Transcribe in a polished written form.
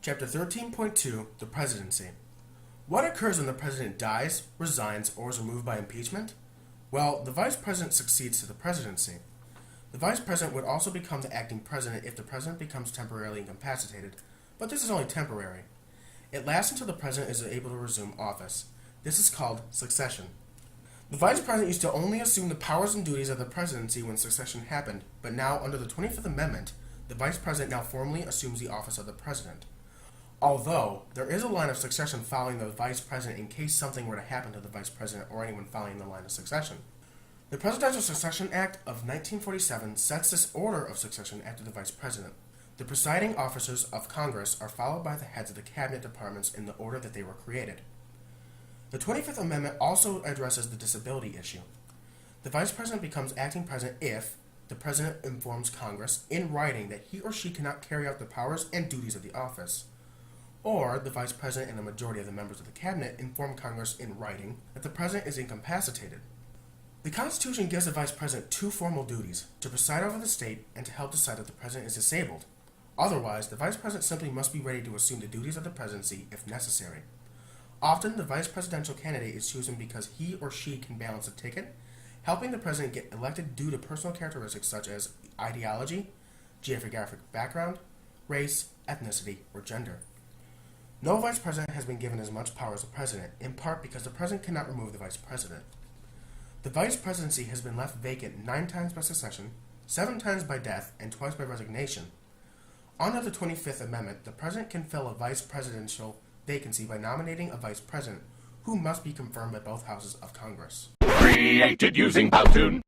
Chapter 13.2 The Presidency. What occurs when the president dies, resigns, or is removed by impeachment? Well, the vice president succeeds to the presidency. The vice president would also become the acting president if the president becomes temporarily incapacitated, but this is only temporary. It lasts until the president is able to resume office. This is called succession. The vice president used to only assume the powers and duties of the presidency when succession happened, but now, under the 25th Amendment, the vice president now formally assumes the office of the president. Although, there is a line of succession following the vice president in case something were to happen to the vice president or anyone following the line of succession. The Presidential Succession Act of 1947 sets this order of succession after the vice president. The presiding officers of Congress are followed by the heads of the cabinet departments in the order that they were created. The 25th Amendment also addresses the disability issue. The vice president becomes acting president if the president informs Congress in writing that he or she cannot carry out the powers and duties of the office, or the vice president and the majority of the members of the cabinet inform Congress in writing that the president is incapacitated. The Constitution gives the vice president two formal duties: to preside over the state and to help decide if the president is disabled. Otherwise, the vice president simply must be ready to assume the duties of the presidency if necessary. Often, the vice presidential candidate is chosen because he or she can balance a ticket, helping the president get elected due to personal characteristics such as ideology, geographic background, race, ethnicity, or gender. No vice president has been given as much power as the president, in part because the president cannot remove the vice president. The vice presidency has been left vacant 9 times by succession, 7 times by death, and twice by resignation. Under the 25th Amendment, the president can fill a vice presidential vacancy by nominating a vice president, who must be confirmed by both houses of Congress. Created using Powtoon.